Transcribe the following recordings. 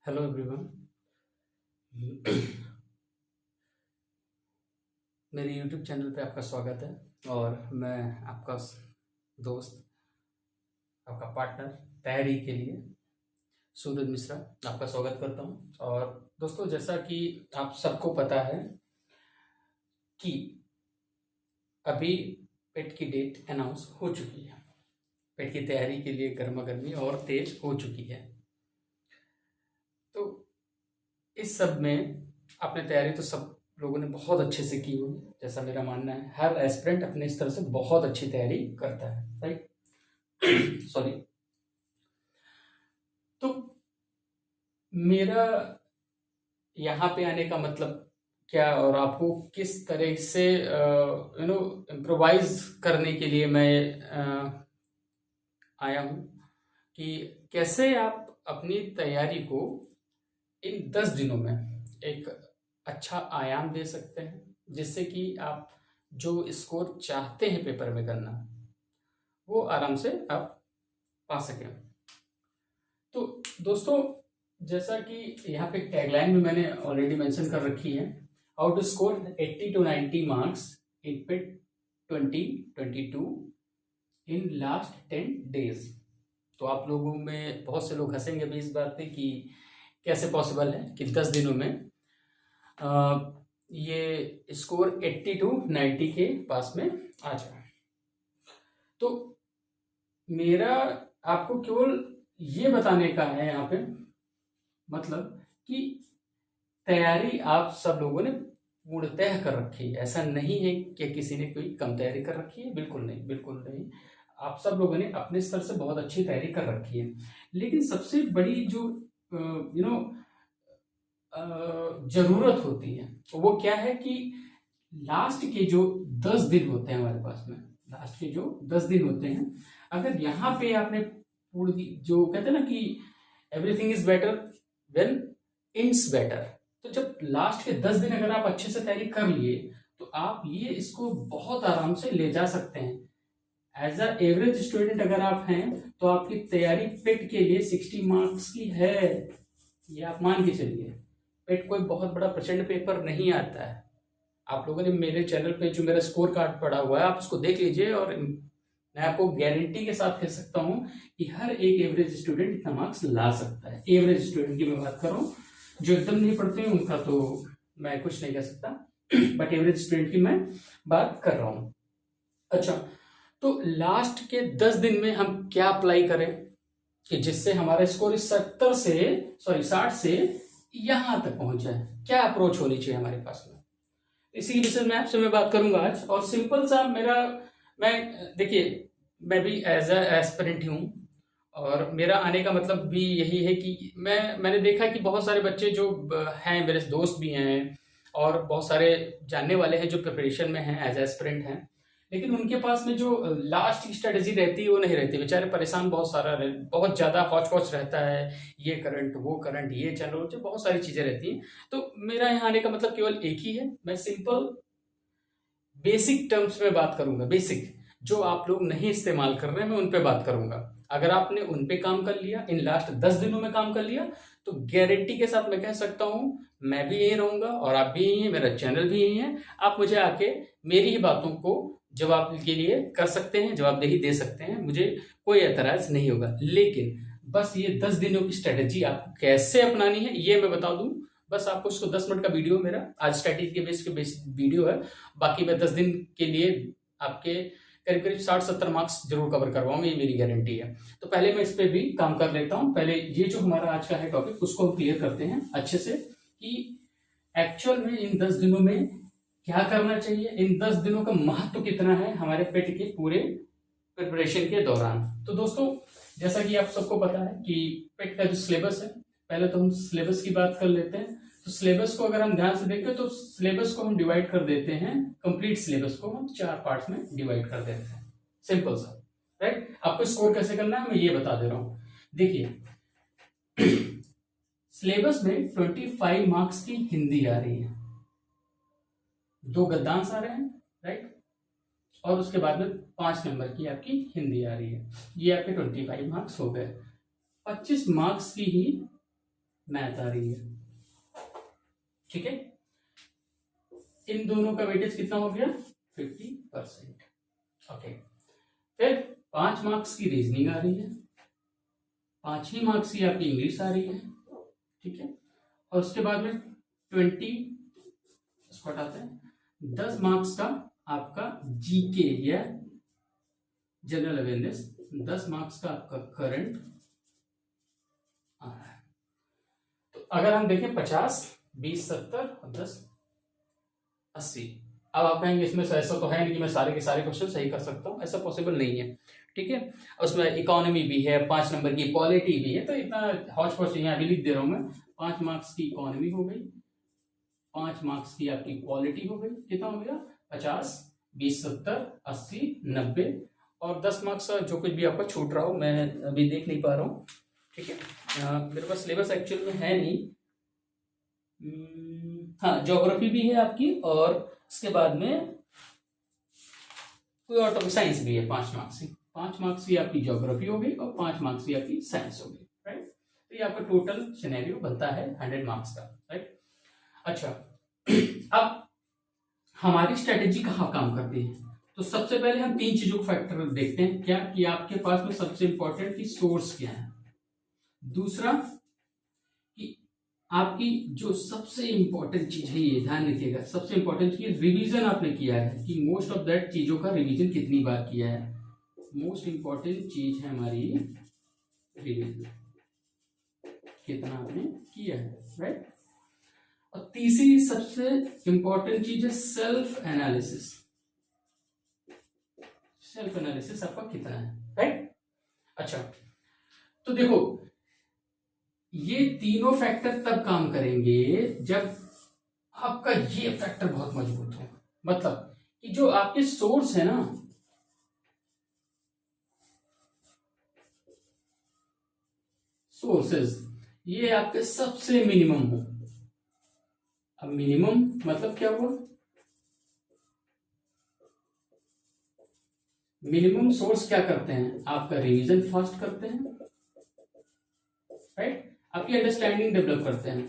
Hello everyone. मेरे YouTube channel पे आपका स्वागत है और मैं आपका दोस्त, आपका पार्टनर तैयारी के लिए सूरज मिश्रा आपका स्वागत करता हूँ। और दोस्तों, जैसा कि आप सबको पता है कि अभी पेट की डेट अनाउंस हो चुकी है। पेट की तैयारी के लिए गर्मा गर्मी और तेज हो चुकी है। तो इस सब में आपने तैयारी तो सब लोगों ने बहुत अच्छे से की होगी, जैसा मेरा मानना है। हर एस्पिरेंट अपने स्तर से बहुत अच्छी तैयारी करता है, राइट? सॉरी। तो मेरा यहाँ पे आने का मतलब क्या, और आपको किस तरह से इम्प्रोवाइज करने के लिए मैं आया हूँ कि कैसे आप अपनी तैयारी को इन 10 दिनों में एक अच्छा आयाम दे सकते हैं, जिससे कि आप जो स्कोर चाहते हैं पेपर में करना, वो आराम से आप पा सकें। तो दोस्तों, जैसा कि यहाँ पे टैगलाइन में मैंने ऑलरेडी मेंशन कर रखी है, how to score 80 to 90 marks in पिट 2022 इन लास्ट 10 डेज। तो आप लोगों में बहुत से लोग हंसेंगे भी इस बात पे कि कैसे पॉसिबल है कि 10 दिनों में ये स्कोर 80 to 90 के पास में आ जाए। तो मेरा आपको केवल ये बताने का है यहाँ पे, मतलब कि तैयारी आप सब लोगों ने पूर्णतः कर रखी है। ऐसा नहीं है कि किसी ने कोई कम तैयारी कर रखी है, बिल्कुल नहीं, बिल्कुल नहीं। आप सब लोगों ने अपने स्तर से बहुत अच्छी तैयारी कर रखी है। लेकिन सबसे बड़ी जो यू नो जरूरत होती है वो क्या है कि लास्ट के जो 10 दिन होते हैं हमारे पास में, लास्ट के जो 10 दिन होते हैं, अगर यहाँ पे आपने पूरी जो कहते हैं ना कि everything is better when it's better, तो जब लास्ट के 10 दिन अगर आप अच्छे से तैयारी कर लिए तो आप ये इसको बहुत आराम से ले जा सकते हैं। एज अ एवरेज स्टूडेंट अगर आप हैं तो आपकी तैयारी पेट के लिए 60 मार्क्स की है, ये आप मान के चलिए। पेट कोई बहुत बड़ा प्रचंड पेपर नहीं आता है। आप लोगों ने मेरे चैनल पे जो मेरा स्कोर कार्ड पड़ा हुआ है, आप उसको देख लीजिए, और मैं आपको गारंटी के साथ कह सकता हूं कि हर एक एवरेज स्टूडेंट इतना मार्क्स ला सकता है। एवरेज स्टूडेंट की मैं बात कर रहा हूं, जो एकदम नहीं पढ़ते हैं उनका तो मैं कुछ नहीं कह सकता, बट एवरेज स्टूडेंट की मैं बात कर रहा हूं। अच्छा, तो लास्ट के 10 दिन में हम क्या अप्लाई करें कि जिससे हमारा स्कोर 60 से यहां तक पहुंच जाए? क्या अप्रोच होनी चाहिए हमारे पास में, इसी विषय में आपसे मैं बात करूंगा आज। और सिंपल सा मेरा, मैं देखिए, मैं भी एज अ एस्पिरेंट हूँ, और मेरा आने का मतलब भी यही है कि मैंने देखा कि बहुत सारे बच्चे जो हैं, मेरे दोस्त भी हैं और बहुत सारे जानने वाले हैं जो प्रिपरेशन में हैं, एज एस्पिरेंट हैं, लेकिन उनके पास में जो लास्ट की स्ट्रेटेजी रहती है वो नहीं रहती। बेचारे परेशान बहुत सारा बहुत ज़्यादा हौच पौच रहता है, ये करंट वो करंट ये चैनल, जो बहुत सारी चीज़ें रहती हैं। तो मेरा यहाँ आने का मतलब केवल एक ही है, मैं सिंपल बेसिक टर्म्स में बात करूंगा। बेसिक जो आप लोग नहीं इस्तेमाल कर रहे हैं, मैं उन पे बात करूंगा। अगर आपने उन पे काम कर लिया, इन लास्ट 10 दिनों में काम कर लिया, तो गारंटी के साथ मैं कह सकता हूं मैं भी यही रहूंगा और आप भी यही हैं, मेरा चैनल भी यही है। आप मुझे आके मेरी ही बातों को जवाब के लिए कर सकते हैं, जवाबदेही दे सकते हैं, मुझे कोई एतराज नहीं होगा। लेकिन बस ये 10 दिनों की स्ट्रेटेजी आपको कैसे अपनानी है ये मैं बता दूं। बस आपको इसको 10 मिनट का वीडियो, मेरा आज स्ट्रेटेजी के बेस वीडियो है। बाकी मैं 10 दिन के लिए आपके करीब करीब 60-70 मार्क्स जरूर कवर करवाऊंगा, ये मेरी गारंटी है। तो पहले मैं इस पे भी काम कर लेता हूँ। पहले ये जो हमारा आज का है टॉपिक, उसको हम क्लियर करते हैं अच्छे से कि एक्चुअल में इन 10 दिनों में क्या करना चाहिए, इन 10 दिनों का महत्व कितना है हमारे पेट के पूरे प्रिपरेशन के दौरान। तो दोस्तों, जैसा कि आप सबको पता है कि पेट का जो सिलेबस है, पहले तो हम सिलेबस की बात कर लेते हैं। तो सिलेबस को अगर हम ध्यान से देखें तो सिलेबस को हम डिवाइड कर देते हैं, कंप्लीट सिलेबस को हम 4 पार्ट्स में डिवाइड कर देते हैं, सिंपल सा, राइट? आपको स्कोर कैसे करना है मैं ये बता दे रहा हूं। देखिए, सिलेबस में 25 मार्क्स की हिंदी आ रही है, 2 गद्यांश आ रहे हैं, राइट? और उसके बाद में 5 नंबर की आपकी हिंदी आ रही है। ये आपके 25 मार्क्स हो गए। 25 मार्क्स की ही मैथ आ रही है। ठीक है, इन दोनों का वेटेज कितना हो गया 50%। ओके, फिर 5 मार्क्स की रीजनिंग आ रही है, 5 ही मार्क्स की आपकी इंग्लिश आ रही है। ठीक है, और उसके बाद में 20, इसको हटाते हैं, 10 मार्क्स का आपका जीके या जनरल अवेयरनेस, 10 मार्क्स का आपका करंट आ रहा है। तो अगर हम देखें 50, 20, 70 और 10, 80। अब आप कहेंगे इसमें ऐसा तो है नहीं कि मैं सारे के सारे क्वेश्चन सही कर सकता हूँ, ऐसा पॉसिबल नहीं है। ठीक है, उसमें इकोनॉमी भी है, 5 नंबर की पॉलिटी भी है, तो इतना हौच पौच यहाँ भी लिख दे रहा हूँ मैं। 5 मार्क्स की इकोनॉमी हो गई, 5 मार्क्स की आपकी पॉलिटी हो गई, कितना हो गया 50, 20, 70, 80, 90 और 10 मार्क्स जो कुछ भी आपका छूट रहा हो, मैं अभी देख नहीं पा रहा हूँ। ठीक है, मेरे पास सिलेबस एक्चुअल में है नहीं। हाँ, ज्योग्राफी भी है आपकी, और उसके बाद में कोई और टॉपिक साइंस भी है 5 मार्क्स की। 5 मार्क्स की आपकी ज्योग्राफी हो गई और 5 मार्क्स की आपकी साइंस हो गई, राइट। तो ये आपका टोटल सिनेरियो बनता है 100 मार्क्स का, राइट। अच्छा, अब हमारी स्ट्रेटेजी कहाँ काम करती है? तो सबसे पहले हम 3 चीजों को फैक्टर देखते हैं। क्या कि आपके पास में सबसे इंपॉर्टेंट की सोर्स क्या है, दूसरा कि आपकी जो सबसे इंपॉर्टेंट चीज है, ये ध्यान रखिएगा, सबसे इंपॉर्टेंट चीज रिवीजन आपने किया है कि मोस्ट ऑफ दैट चीजों का रिवीजन कितनी बार किया है। मोस्ट इंपॉर्टेंट चीज है हमारी रिवीजन, कितना आपने किया है, राइट। और तीसरी सबसे इंपॉर्टेंट चीज है सेल्फ एनालिसिस। सेल्फ एनालिसिस आपका कितना है, राइट। अच्छा, तो देखो ये तीनों फैक्टर तब काम करेंगे जब आपका ये फैक्टर बहुत मजबूत हो। मतलब कि जो आपके सोर्स है ना, सोर्सेस, ये आपके सबसे मिनिमम हो। अब मिनिमम मतलब क्या हुआ, मिनिमम सोर्स क्या करते हैं, आपका रिवीजन फास्ट करते हैं, राइट, आपकी अंडरस्टैंडिंग डेवलप करते हैं,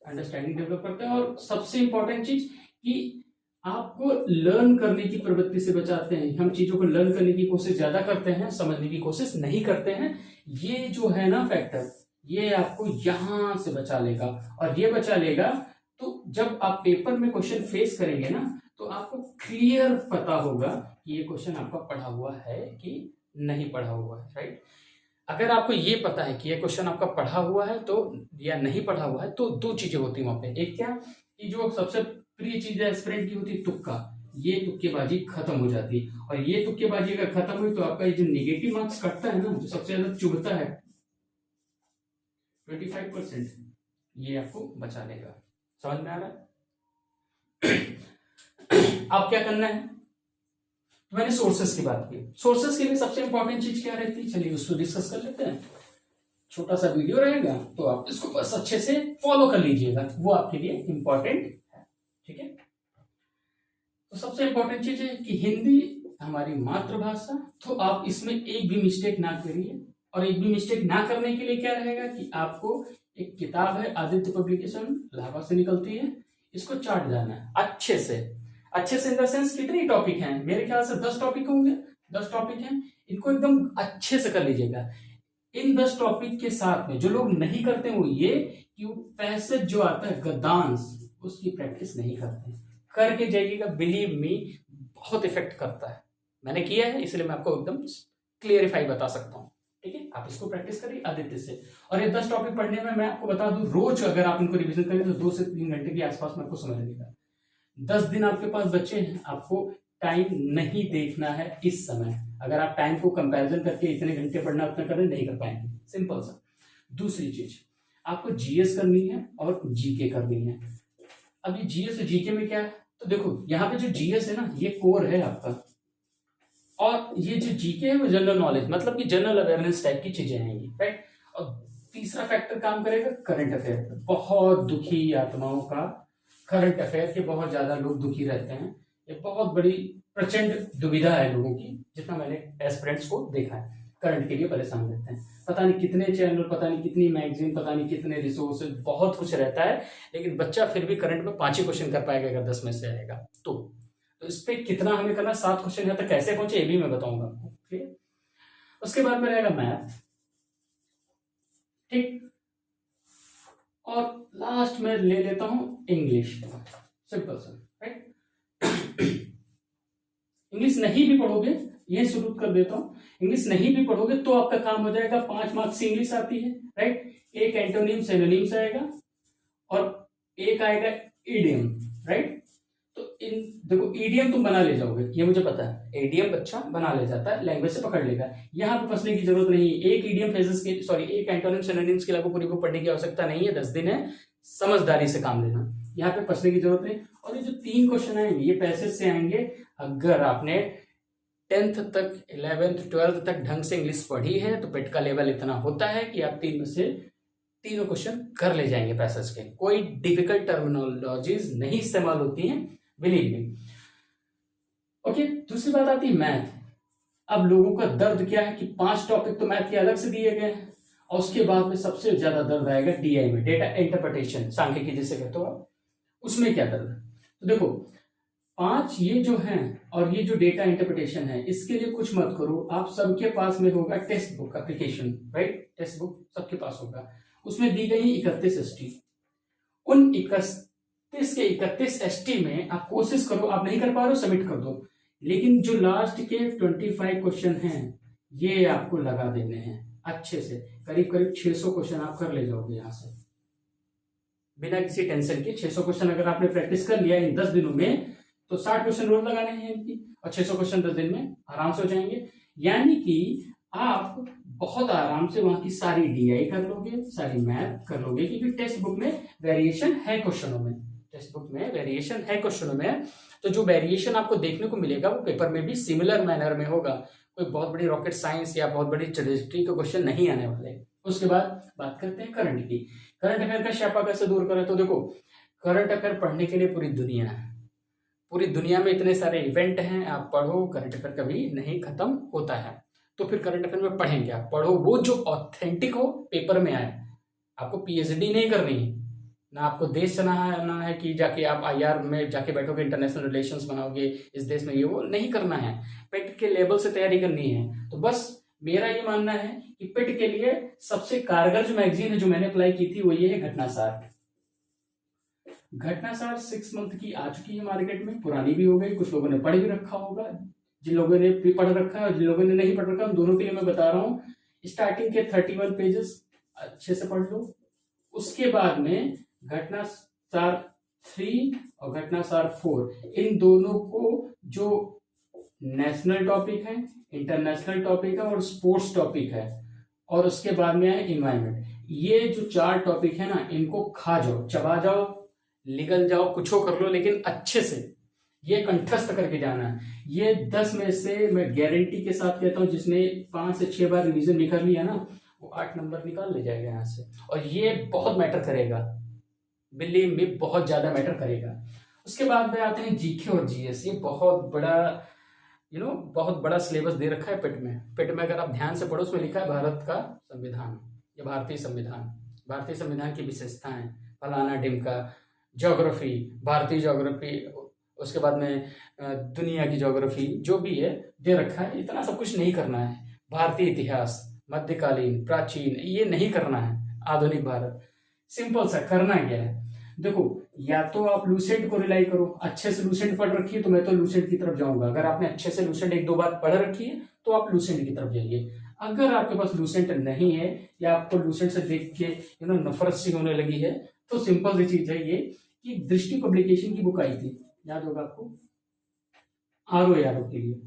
अंडरस्टैंडिंग डेवलप करते हैं, और सबसे इंपॉर्टेंट चीज कि आपको लर्न करने की प्रवृत्ति से बचाते हैं। हम चीजों को लर्न करने की कोशिश ज्यादा करते हैं, समझने की कोशिश नहीं करते हैं। ये जो है ना फैक्टर, ये आपको यहां से बचा लेगा, और ये बचा लेगा तो जब आप पेपर में क्वेश्चन फेस करेंगे ना, तो आपको क्लियर पता होगा कि ये क्वेश्चन आपका पढ़ा हुआ है कि नहीं पढ़ा हुआ है, राइट। अगर आपको ये पता है कि ये क्वेश्चन आपका पढ़ा हुआ है तो या नहीं पढ़ा हुआ है, तो 2 चीजें होती है वहां पे। एक क्या कि जो सबसे प्रिय चीज है एस्पिरेंट की होती है, तुक्का। ये तुक्केबाजी खत्म हो जाती है, और ये तुक्केबाजी अगर खत्म हुई तो आपका ये जो नेगेटिव मार्क्स कटता है ना, जो सबसे ज्यादा चुभता है 25%, ये आपको बचा लेगा। समझ में आ रहा है? अब क्या करना है, तो मैंने सोर्सेस की बात की। सोर्सेस के लिए सबसे इंपॉर्टेंट चीज क्या रहती है, चलिए उसको डिस्कस कर लेते हैं। छोटा सा वीडियो रहेगा, तो आप इसको बस अच्छे से फॉलो कर लीजिएगा, वो आपके लिए इंपॉर्टेंट है। ठीक है, तो सबसे इंपॉर्टेंट चीज है कि हिंदी हमारी मातृभाषा, तो आप इसमें एक भी मिस्टेक ना करिए। और एक भी मिस्टेक ना करने के लिए क्या रहेगा कि आपको एक किताब है आदित्य पब्लिकेशन, इलाहाबाद से निकलती है, इसको चाट जाना है अच्छे से। अच्छे से इन द सेंस कितने टॉपिक हैं, मेरे ख्याल से 10 टॉपिक होंगे, 10 टॉपिक हैं, इनको एकदम अच्छे से कर लीजिएगा। इन 10 टॉपिक के साथ में जो लोग नहीं करते वो ये कि वो पैसेज जो आता है गद्यांश, उसकी प्रैक्टिस नहीं करते। करके जाइएगा, बिलीव मी, बहुत इफेक्ट करता है। मैंने किया है, इसलिए मैं आपको एकदम क्लियरिफाई बता सकता हूँ। ठीक है, आप इसको प्रैक्टिस करिए आदित्य से। और ये 10 टॉपिक पढ़ने में मैं आपको बता दूं, रोज अगर आप इनको रिवीजन करें तो 2 से 3 घंटे के आसपास में आपको समझ लगेगा। 10 दिन आपके पास बचे हैं, आपको टाइम नहीं देखना है इस समय। अगर आप टाइम को कंपैरिजन करके इतने घंटे पढ़ना उतना करें, नहीं कर पाएंगे, सिंपल सा। दूसरी चीज, आपको जीएस करनी है और जीके करनी है। अब ये जीएस और जीके में क्या है, तो देखो यहाँ पे जो जीएस है ना, ये कोर है आपका, और ये जो जीके है वो जनरल नॉलेज, मतलब कि जनरल अवेयरनेस टाइप की चीजें हैं ये, राइट। और तीसरा फैक्टर काम करेगा करंट अफेयर। बहुत दुखी आत्माओं का करंट अफेयर के बहुत ज्यादा लोग दुखी रहते हैं। ये बहुत बड़ी प्रचंड दुविधा है लोगों की, जितना मैंने एस्पिरेंट्स को देखा है। करंट के लिए परेशान रहते हैं। पता नहीं कितने चैनल, पता नहीं कितनी मैगजीन, पता नहीं कितने रिसोर्सेज, बहुत कुछ रहता है, लेकिन बच्चा फिर भी करंट में 5 ही क्वेश्चन कर पाएगा अगर 10 में से आएगा तो इस पे कितना हमें करना, 7 क्वेश्चन यहाँ तक कैसे पहुंचे ये भी मैं बताऊंगा आपको। ठीक, उसके बाद में रहेगा मैथ, ठीक, और लास्ट में ले लेता हूं इंग्लिश, सिंपल सा, राइट। इंग्लिश नहीं भी पढ़ोगे, ये शुरू कर देता हूं, इंग्लिश नहीं भी पढ़ोगे तो आपका काम हो जाएगा। 5 मार्क्स से इंग्लिश आती है, राइट। एक एंटोनिम सिनोनिम्स आएगा और एक आएगा इडियम, राइट। तो इन देखो, ईडीएम तुम बना ले जाओगे, ये मुझे पता है, ईडीएम बच्चा बना ले जाता है, लैंग्वेज से पकड़ लेगा, यहाँ पे फंसने की जरूरत नहीं है। एक ईडीएम फ्रेजेस के, सॉरी, एक एंटोनिम सिनोनिम्स के लिए आपको पूरी बुक पढ़ने की आवश्यकता नहीं है, 10 दिन है, समझदारी से काम लेना, यहाँ पे फंसने की जरूरत नहीं। और ये जो 3 क्वेश्चन आएंगे ये पैसेज से आएंगे। अगर आपने 10th तक, 11th 12th तक ढंग से इंग्लिश पढ़ी है तो पेट का लेवल इतना होता है कि आप 3 में से तीनों क्वेश्चन कर ले जाएंगे पैसेज के। कोई डिफिकल्ट टर्मिनोलॉजीज नहीं इस्तेमाल होती हैं, बिलीव मी। ओके, दूसरी बात आती है मैथ। अब लोगों का दर्द क्या है कि 5 टॉपिक तो मैथ के अलग से दिए गए हैं, और उसके बाद में सबसे ज्यादा दर्द आएगा डीआई में, डेटा इंटरप्रिटेशन, सांख्यिकी जिसे कहते हो आप, उसमें क्या दर्द है। तो देखो 5 ये जो हैं और ये जो डेटा इंटरप्रिटेशन है, इसके लिए कुछ मत करो, आप सबके पास में होगा text book application, right. Text book सबके पास होगा, उसमें दी गई 31 एसटी। उन 31 के 31 एसटी में आप कोशिश करो, आप नहीं कर पा रहे हो सबमिट कर दो, लेकिन जो लास्ट के 25 क्वेश्चन हैं ये आपको लगा देने हैं अच्छे से। करीब करीब 600 क्वेश्चन आप कर ले जाओगे यहाँ से बिना किसी टेंशन के। 600 क्वेश्चन अगर आपने प्रैक्टिस कर लिया इन 10 दिनों में तो 60 क्वेश्चन रोज लगाने हैं इनकी, और 600 क्वेश्चन 10 दिन में आराम से हो जाएंगे। यानी कि आप बहुत आराम से वहां की सारी डीआई कर लोगे, सारी मैथ कर लोगे, क्योंकि टेक्स्ट बुक में वेरिएशन है क्वेश्चनों में, टेक्स्ट बुक में वेरिएशन है क्वेश्चनों में। तो जो वेरिएशन आपको देखने को मिलेगा वो पेपर में भी सिमिलर मैनर में होगा, कोई बहुत बड़ी रॉकेट साइंस या बहुत बड़ी हिस्ट्री के क्वेश्चन नहीं आने वाले। उसके बाद बात करते हैं करंट की। करंट अफेयर का श्यापा कैसे दूर करें, तो देखो करंट अफेयर पढ़ने के लिए पूरी दुनिया है, पूरी दुनिया में इतने सारे इवेंट हैं, आप पढ़ो, करंट अफेयर कभी नहीं खत्म होता है। तो फिर करंट अफेयर में पढ़ेंगे, आप पढ़ो वो जो ऑथेंटिक हो, पेपर में आए। आपको पीएचडी नहीं करनी है, ना आपको देश चलाना है कि जाके आप आईआर में जाके बैठोगे, इंटरनेशनल रिलेशंस बनाओगे इस देश में, ये वो नहीं करना है। पेट के लेवल से तैयारी करनी है। तो बस मेरा ये मानना है कि पेट के लिए सबसे कारगर जो मैगजीन है जो मैंने अप्लाई की थी वो ये है घटनासार। घटनासार 6 मंथ की आ चुकी है मार्केट में, पुरानी भी हो गई, कुछ लोगों ने पढ़ भी रखा होगा, जिन लोगों ने भी पढ़ रखा है और जिन लोगों ने नहीं पढ़ रखा, उन दोनों के लिए मैं बता रहा हूँ। स्टार्टिंग के 31 पेजेस अच्छे से पढ़ लो, उसके बाद में घटनासार 3 और घटनासार 4, इन दोनों को जो नेशनल टॉपिक है, इंटरनेशनल टॉपिक है और स्पोर्ट्स टॉपिक है, और उसके बाद में है इन्वायरमेंट, ये जो 4 टॉपिक है ना, इनको खा जाओ, चबा जाओ, निगल जाओ, कुछ कर लो, लेकिन अच्छे से ये कंठस्थ करके जाना है। ये 10 में से मैं गारंटी के साथ कहता हूं, जिसने 5 से 6 बार रिवीजन भी कर लिया ना, वो 8 नंबर निकाल ले जाएगा यहाँ से। और ये बहुत मैटर करेगा, बिलीव मी, बहुत ज्यादा मैटर करेगा। उसके बाद में आते हैं जीके और जीएस। ये बहुत बड़ा बहुत बड़ा सिलेबस दे रखा है पेट में। पेट में अगर आप ध्यान से पढ़ो, उसमें लिखा है भारत का संविधान या भारतीय संविधान, भारतीय संविधान की विशेषताएं, फलाना ढिमका, ज्योग्राफी, भारतीय ज्योग्राफी, उसके बाद में दुनिया की ज्योग्राफी, जो भी है दे रखा है। इतना सब कुछ नहीं करना है। भारतीय इतिहास, मध्यकालीन, प्राचीन, ये नहीं करना है। आधुनिक भारत, सिंपल सा करना क्या है, देखो या तो आप लूसेंट को रिलाई करो, अच्छे से लूसेंट पढ़ रखी है तो मैं तो लूसेंट की तरफ जाऊंगा। अगर आपने अच्छे से लूसेंट 1-2 बार पढ़ रखी है तो आप लूसेंट की तरफ जाइए। अगर आपके पास लूसेंट नहीं है या आपको लूसेंट से देख के नफरत सी होने लगी है, तो सिंपल सी चीज है ये कि दृष्टि पब्लिकेशन की बुक आई थी, याद होगा आपको, आरओ के लिए,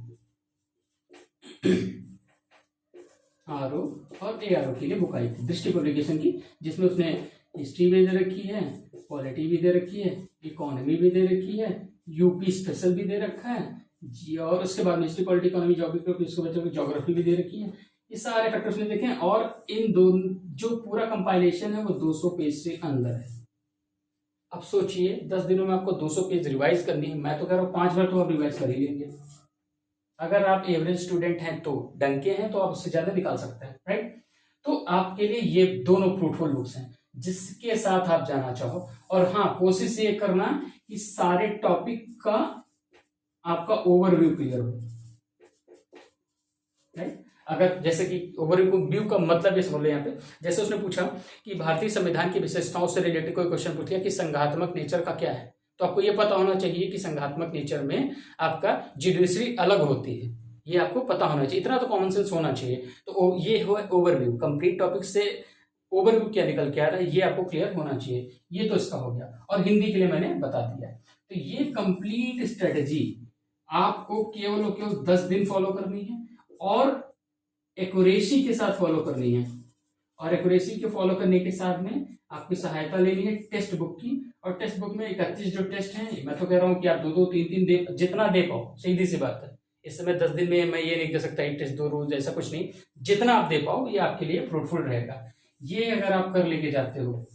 आरओ और एआरओ के लिए बुक आई थी दृष्टि पब्लिकेशन की, जिसमें उसने हिस्ट्री भी दे रखी है, पॉलिटी भी दे रखी है, इकोनॉमी भी दे रखी है, यूपी स्पेशल भी दे रखा है जी, और उसके बाद हिस्ट्री, पॉलिटी, इकोनॉमी, ज्योग्राफी भी दे रखी है। ये सारे फैक्टर्स ने देखे हैं, और इन दोनों जो पूरा कंपाइलेशन है वो 200 पेज से अंदर है। अब सोचिए 10 दिनों में आपको 200 पेज रिवाइज करनी है। मैं तो कह रहा हूँ 5 बार तो आप रिवाइज कर ही लेंगे, अगर आप एवरेज स्टूडेंट हैं तो ढंग के हैं तो आप उससे ज्यादा निकाल सकते हैं, राइट। तो आपके लिए ये दोनों फ्रूटफुल बुक्स हैं जिसके साथ आप जाना चाहो। और हाँ, कोशिश ये करना कि सारे टॉपिक का आपका ओवरव्यू क्लियर हो, राइट। अगर जैसे कि ओवरव्यू का मतलब ये समझ लो, यहाँ पे जैसे उसने पूछा कि भारतीय संविधान की विशेषताओं से रिलेटेड कोई क्वेश्चन पूछ लिया कि संघात्मक नेचर का क्या है, तो आपको ये पता होना चाहिए कि संघात्मक नेचर में आपका जुडिशरी अलग होती है, ये आपको पता होना चाहिए, इतना तो कॉमन सेंस होना चाहिए। तो ये हो ओवरव्यू, कंप्लीट टॉपिक से ओवरव्यू क्या निकल के आ रहा है ये आपको क्लियर होना चाहिए। ये तो इसका हो गया, और हिंदी के लिए मैंने बता दिया। तो ये कंप्लीट स्ट्रेटजी आपको केवल और केवल 10 दिन फॉलो करनी है और एक्यूरेसी के साथ फॉलो करनी है। और एक्यूरेसी के फॉलो करने के साथ में आपकी सहायता लेनी है टेक्स्ट बुक की। और टेक्स्ट बुक में 31 जो टेस्ट हैं, मैं तो कह रहा हूं कि आप 2-2, 3-3 दे, जितना दे पाओ, सीधी सी बात है। इस समय 10 दिन में मैं ये नहीं कह सकता एक टेस्ट 2 रोज, ऐसा कुछ नहीं, जितना आप दे पाओ ये आपके लिए फ्रूटफुल रहेगा। ये अगर आप कर लेके जाते हो,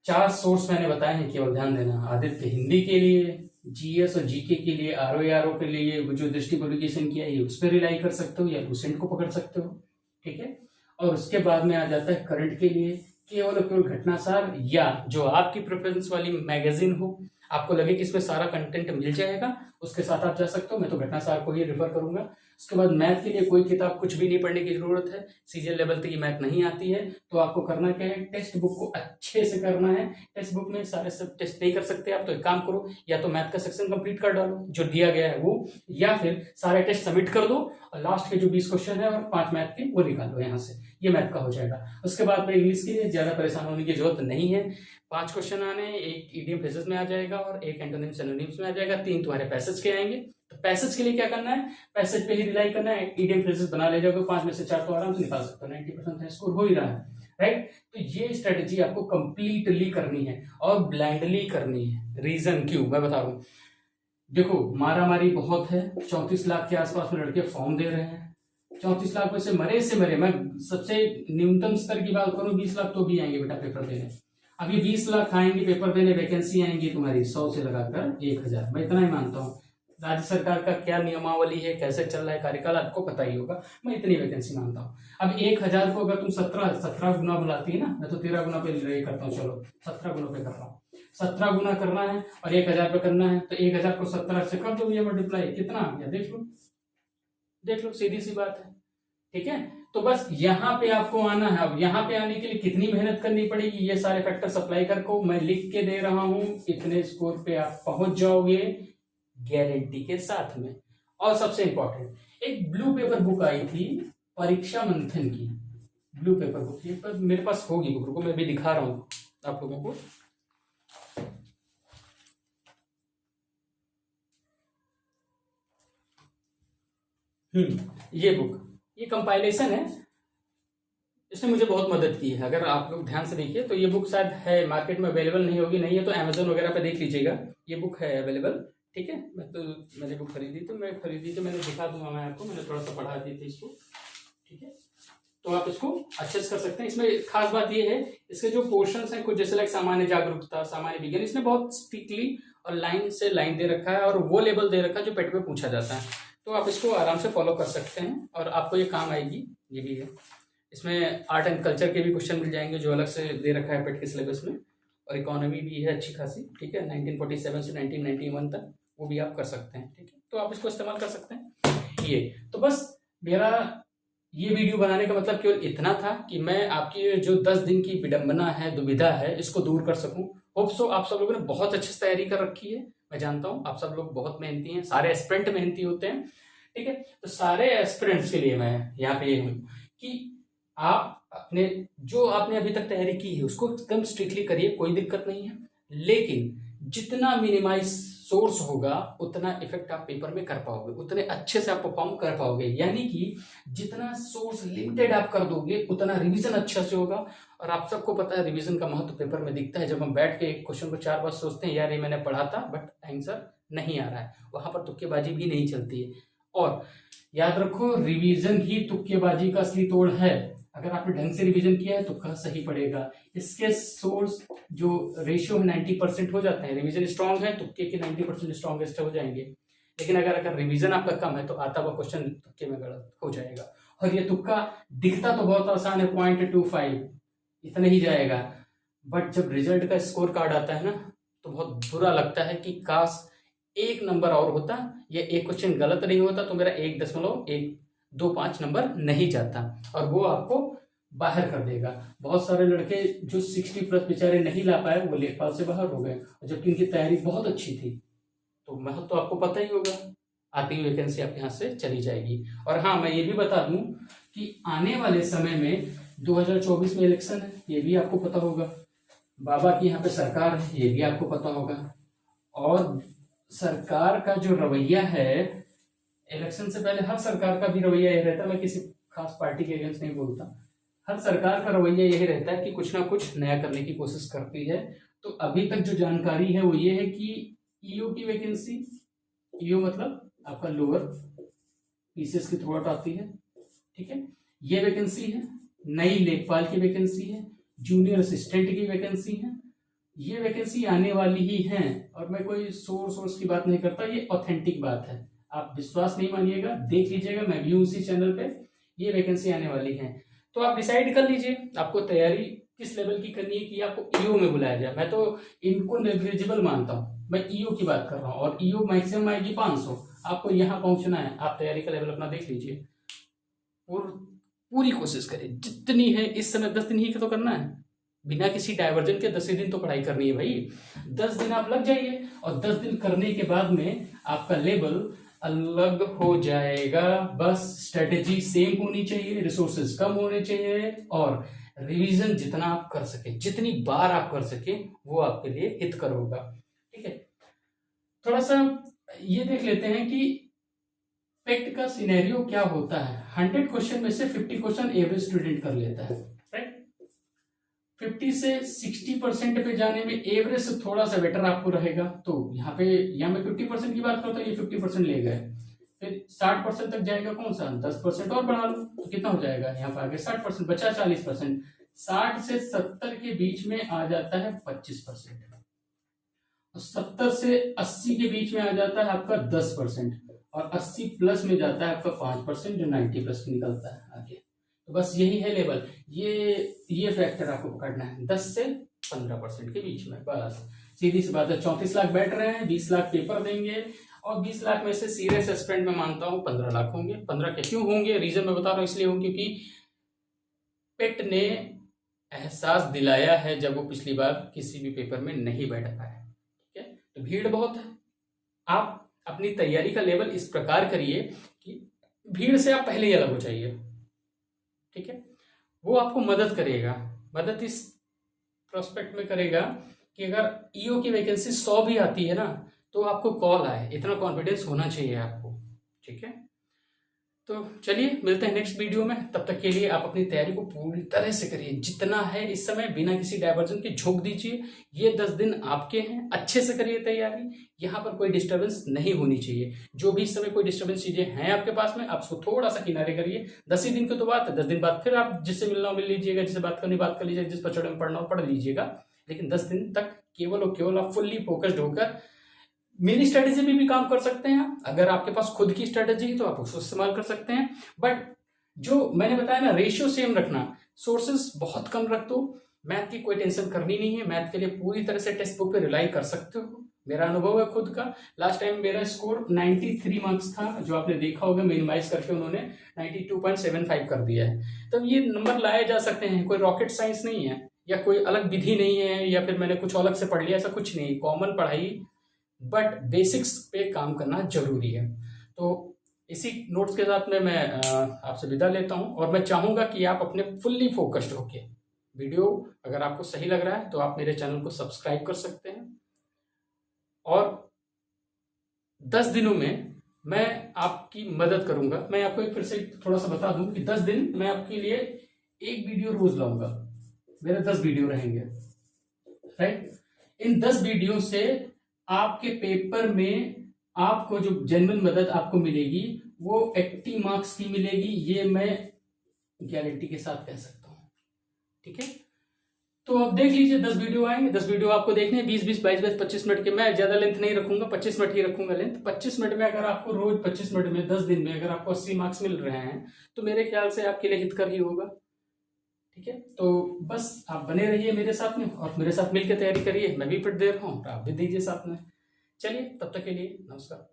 4 सोर्स मैंने बताए हैं, केवल ध्यान देना। आदित्य हिंदी के लिए, जीएस और जीके के लिए, आरओ के लिए जो दृष्टि पब्लिकेशन किया है उस पर रिलाई कर सकते हो, या लूसेंट को पकड़ सकते हो, ठीक है। और उसके बाद में आ जाता है करंट के लिए केवल और केवल घटनासार, या जो आपकी प्रेफरेंस वाली मैगजीन हो, आपको लगे कि इसमें सारा कंटेंट मिल जाएगा, उसके साथ आप जा सकते हो। मैं तो घटनासार को ही रेफर करूंगा। उसके बाद मैथ के लिए कोई किताब कुछ भी नहीं पढ़ने की जरूरत है, सीजीएल लेवल तक की मैथ नहीं आती है, तो आपको करना क्या है, टेक्स्ट बुक को अच्छे से करना है। टेक्स्ट बुक में सारे सब टेस्ट नहीं कर सकते आप, तो एक काम करो, या तो मैथ का सेक्शन कंप्लीट कर डालो जो दिया गया है वो, या फिर सारे टेस्ट सबमिट कर दो और लास्ट के जो 20 क्वेश्चन है और 5 मैथ के वो निकाल लो यहाँ से, ये मैथ का हो जाएगा। उसके बाद में इंग्लिश के लिए ज्यादा परेशान होने की जरूरत नहीं है। 5 क्वेश्चन आने, एक ईडीएम फ्रेजेस में आ जाएगा और एक एंटोनिम सिनोनिम्स में आ जाएगा, 3 तुम्हारे पैसेज के आएंगे। तो पैसेज के लिए क्या करना है, पैसेज पे ही रिलाई करना है, ईडीएम फ्रेजेस बना ले जाओगे, 5 में से 4 तो आराम से निकाल सकते हो, 90% स्कोर हो ही रहा है, राइट। तो ये स्ट्रेटेजी आपको कंप्लीटली करनी है और ब्लाइंडली करनी है। रीजन क्यों, मैं बता रहा हूं। देखो, मारामारी बहुत है, 34 लाख के आसपास में लड़के फॉर्म दे रहे हैं। 34 लाख में से मरे, मैं सबसे न्यूनतम स्तर की बात करूं, 20 लाख तो भी आएंगे बेटा पेपर देने। अभी 20 लाख आएंगे पेपर देने, वैकेंसी आएंगी तुम्हारी 100 से लगाकर 1000, मैं इतना ही मानता हूँ। राज्य सरकार का क्या नियमावली है, कैसे चल रहा है कार्यकाल, आपको पता ही होगा, मैं इतनी वैकेंसी मानता हूँ। अब 1000 को अगर तुम 17 गुना बुलाती है ना, मैं तो 13 गुना पे करता हूँ, चलो 17 गुना पे कर रहा हूँ। 17 गुना करना है और 1000 पे करना है, तो 1000 को 17 से कर दो, ये मल्टीप्लाई कितना आ गया, देख लो, सीधी सी बात है, ठीक है। तो बस यहाँ पे आपको आना है। अब यहाँ पे आने के लिए कितनी मेहनत करनी पड़ेगी, ये सारे फैक्टर्स अप्लाई करके मैं लिख के दे रहा हूं, इतने स्कोर पे आप पहुंच जाओगे गारंटी के साथ में। और सबसे इंपॉर्टेंट, एक ब्लू पेपर बुक आई थी परीक्षा मंथन की, ब्लू पेपर बुक, ये पर मेरे पास होगी बुक, रुको मैं भी दिखा रहा हूँ आप लोगों को। ये बुक, ये कंपाइलेशन है, इसने मुझे बहुत मदद की है। अगर आप लोग ध्यान से देखिए तो ये बुक शायद है मार्केट में अवेलेबल नहीं होगी, नहीं है तो अमेजोन वगैरह पे देख लीजिएगा, ये बुक है अवेलेबल, ठीक है। मैंने बुक खरीदी तो मैंने दिखा दूंगा मैं आपको, मैंने थोड़ा सा पढ़ा दी थी इसको, ठीक है। तो आप इसको अच्छे से कर सकते हैं। इसमें खास बात ये है, इसके जो पोर्शंस हैं कुछ जैसे लाइक सामान्य जागरूकता, सामान्य विज्ञान, इसने बहुत स्ट्रिक्टली और लाइन से लाइन दे रखा है और वो लेवल दे रखा है जो पेट पे पूछा जाता है, तो आप इसको आराम से फॉलो कर सकते हैं और आपको ये काम आएगी। ये भी है, इसमें आर्ट एंड कल्चर के भी क्वेश्चन मिल जाएंगे जो अलग से दे रखा है पेट के सिलेबस में, और इकोनॉमी भी है अच्छी खासी, ठीक है, 1947 से 1991 तक, वो भी आप कर सकते हैं, ठीक है। तो आप इसको इस्तेमाल कर सकते हैं। ये तो बस मेरा ये वीडियो बनाने का मतलब केवल इतना था कि मैं आपकी जो 10 दिन की विडंबना है, दुविधा है, इसको दूर कर सकूं। होप सो आप सब लोगों ने बहुत अच्छे से तैयारी कर रखी है, मैं जानता हूं आप सब लोग बहुत मेहनती हैं, सारे एस्पिरेंट मेहनती होते हैं, ठीक है। तो सारे एस्पिरेंट्स के लिए मैं यहाँ पे ये हूँ कि आप अपने जो आपने अभी तक तैयारी की है उसको एकदम स्ट्रिक्टली करिए, कोई दिक्कत नहीं है, लेकिन जितना मिनिमाइज सोर्स होगा उतना इफेक्ट आप पेपर में कर पाओगे, उतने अच्छे से आप परफॉर्म कर पाओगे। यानी कि जितना सोर्स लिमिटेड आप कर दोगे उतना रिवीजन अच्छा से होगा। और आप सबको पता है रिवीजन का महत्व पेपर में दिखता है, जब हम बैठ के एक क्वेश्चन को 4 बार सोचते हैं, यार ये मैंने पढ़ा था बट आंसर नहीं आ रहा है, वहां पर तुक्केबाजी भी नहीं चलती है। और याद रखो, रिवीजन ही तुक्केबाजी का असली तोड़ है। अगर आपने ढंग से रिवीजन किया है तो कल सही पड़ेगा। इसके सोर्स जो रेशियो में 90% हो जाते हैं, रिवीजन स्ट्रांग है तुक्के के 90% स्ट्रॉन्गेस्ट हो जाएंगे। लेकिन अगर रिवीजन आपका कम है तो आता हुआ क्वेश्चन तुक्के में गलत हो जाएगा। और ये तुक्का दिखता तो बहुत आसान है, 0.25 इतना ही जाएगा, बट जब रिजल्ट का स्कोर कार्ड आता है ना तो बहुत बुरा लगता है कि काश एक नंबर और होता, या एक क्वेश्चन गलत नहीं होता तो मेरा 1.125 नंबर नहीं जाता, और वो आपको बाहर कर देगा। बहुत सारे लड़के जो 60+ बेचारे नहीं ला पाए वो लेखपाल से बाहर हो गए, जबकि उनकी तैयारी बहुत अच्छी थी। तो महत्व तो आपको पता ही होगा, आती हुई वैकेंसी आपके यहाँ से चली जाएगी। और हाँ, मैं ये भी बता दूं कि आने वाले समय में 2024 में इलेक्शन है, ये भी आपको पता होगा। बाबा की यहाँ पे सरकार है, ये भी आपको पता होगा। और सरकार का जो रवैया है, इलेक्शन से पहले हर सरकार का भी रवैया यही रहता है, मैं किसी खास पार्टी के अगेंस्ट नहीं बोलता, हर सरकार का रवैया यही रहता है कि कुछ ना कुछ नया करने की कोशिश करती है। तो अभी तक जो जानकारी है वो ये है कि ईओ की वैकेंसी, ईओ मतलब आपका लोअर पीसीएस के थ्रू आउट आती है, ठीक है, ये वैकेंसी है। नई लेखपाल की वैकेंसी है, जूनियर असिस्टेंट की वैकेंसी है, ये वैकेंसी आने वाली ही है। और मैं कोई सोर्स की बात नहीं करता, ये ऑथेंटिक बात है, आप विश्वास नहीं मानिएगा, देख लीजिएगा, मैं भी उसी चैनल पे, ये वैकेंसी आने वाली है। तो आप डिसाइड कर लीजिए आपको तैयारी किस लेवल की करनी है कि आपको ईओ में बुलाया जाए। मैं तो इनको नेग्लिजिबल मानता हूँ, मैं ईओ की बात कर रहा हूँ, और ईओ मैक्सिमम आएगी 500, आपको यहाँ पहुंचना है, आप तैयारी का लेवल अपना देख लीजिए, पूरी कोशिश करें जितनी है। इस समय 10 दिन ही तो करना है, बिना किसी डाइवर्जन के 10 दिन तो पढ़ाई करनी है भाई। 10 दिन आप लग जाइए, और 10 दिन करने के बाद में आपका लेवल अलग हो जाएगा। बस स्ट्रेटेजी सेम होनी चाहिए, रिसोर्सेज कम होने चाहिए, और रिवीजन जितना आप कर सके, जितनी बार आप कर सके, वो आपके लिए हितकर होगा, ठीक है। थोड़ा सा ये देख लेते हैं कि पेक्ट का सिनेरियो क्या होता है। 100 क्वेश्चन में से 50 क्वेश्चन एवरेज स्टूडेंट कर लेता है, राइट। 50 से 60% पे जाने में एवरेज से थोड़ा सा बेटर आपको रहेगा। तो यहाँ मैं 50% की बात करता हूँ, ये 50% ले गए, फिर 60% तक जाएगा, कौन सा 10% और बढ़ा लो तो कितना हो जाएगा, यहाँ पर आगे 60%, बचा 40%। 60 से 70 के बीच में आ जाता है 25%, और 70 से 80 के बीच में आ जाता है आपका 10%, और 80+ में जाता है आपका 5%, जो 90+ निकलता है आगे। तो बस यही है लेवल, ये फैक्टर आपको पकड़ना है, 10 से 15% के बीच में, बस सीधी सी बात है। 34 लाख बैठ रहे हैं, 20 लाख पेपर देंगे, और 20 लाख में से सीरियस एस्पिरेंट में मानता हूं 15 लाख होंगे। 15 के क्यों होंगे, रीजन मैं बता रहा हूं, इसलिए होंगे क्योंकि पेट ने एहसास दिलाया है जब वो पिछली बार किसी भी पेपर में नहीं बैठ पाया, ठीक है। तो भीड़ बहुत है, आप अपनी तैयारी का लेवल इस प्रकार करिए कि भीड़ से आप पहले ही अलग हो जाइए, ठीक है। वो आपको मदद करेगा, मदद इस प्रोस्पेक्ट में करेगा कि अगर ईओ की वैकेंसी 100 भी आती है ना तो आपको कॉल आए, इतना कॉन्फिडेंस होना चाहिए आपको, ठीक है। तो चलिए मिलते हैं नेक्स्ट वीडियो में, तब तक के लिए आप अपनी तैयारी को पूरी तरह से करिए, जितना है इस समय, बिना किसी डाइवर्जन के झोंक दीजिए। ये 10 दिन आपके हैं, अच्छे से करिए तैयारी, यहाँ पर कोई डिस्टर्बेंस नहीं होनी चाहिए। जो भी इस समय कोई डिस्टर्बेंस चीजें हैं आपके पास में, आप उसको थोड़ा सा किनारे करिए। 10 ही दिन की तो बात है, 10 दिन बाद फिर आप जिससे मिलना हो मिल लीजिएगा, जिससे बात करनी बात कर लीजिएगा, जिस पचड़े में पढ़ना हो पढ़ लीजिएगा, लेकिन 10 दिन तक केवल और केवल आप फुल्ली फोकस्ड होकर मिनी स्ट्रेटेजी भी काम कर सकते हैं। अगर आपके पास खुद की स्ट्रेटेजी है तो आप उसको इस्तेमाल कर सकते हैं, बट जो मैंने बताया ना, रेशियो सेम रखना, सोर्सेस बहुत कम रख दो। मैथ की कोई टेंशन करनी नहीं है, मैथ के लिए पूरी तरह से टेक्स्ट बुक पे रिलाई कर सकते हो, मेरा अनुभव है खुद का। लास्ट टाइम मेरा स्कोर 93 मार्क्स था, जो आपने देखा होगा मिनिमाइज करके उन्होंने 92.75 कर दिया है। तब ये नंबर लाए जा सकते हैं, कोई रॉकेट साइंस नहीं है, या कोई अलग विधि नहीं है, या फिर मैंने कुछ अलग से पढ़ लिया, ऐसा कुछ नहीं, कॉमन पढ़ाई, बट बेसिक्स पे काम करना जरूरी है। तो इसी नोट्स के साथ में मैं आपसे विदा लेता हूं, और मैं चाहूंगा कि आप अपने फुल्ली फोकस्ड होके, वीडियो अगर आपको सही लग रहा है तो आप मेरे चैनल को सब्सक्राइब कर सकते हैं, और 10 दिनों में मैं आपकी मदद करूंगा। मैं आपको एक फिर से थोड़ा सा बता दूं कि 10 दिन मैं आपके लिए एक वीडियो रोज लाऊंगा, मेरे 10 वीडियो रहेंगे, राइट। इन 10 वीडियो से आपके पेपर में आपको जो जेन्युइन मदद आपको मिलेगी वो 80 मार्क्स की मिलेगी, ये मैं गारंटी के साथ कह सकता हूं, ठीक है। तो अब देख लीजिए 10 वीडियो आएंगे, 10 वीडियो आपको देखने हैं, 20 20 22 22 25 मिनट के। मैं ज्यादा लेंथ नहीं रखूंगा, 25 मिनट ही रखूंगा लेंथ। 25 मिनट में अगर आपको रोज 25 मिनट में 10 दिन में अगर आपको 80 मार्क्स मिल रहे हैं तो मेरे ख्याल से आपके लिए हितकर ही होगा। ठीक है, तो बस आप बने रहिए मेरे साथ में और मेरे साथ मिलकर तैयारी करिए। मैं भी फिट दे रहा हूँ, आप भी दीजिए साथ में। चलिए, तब तक के लिए नमस्कार।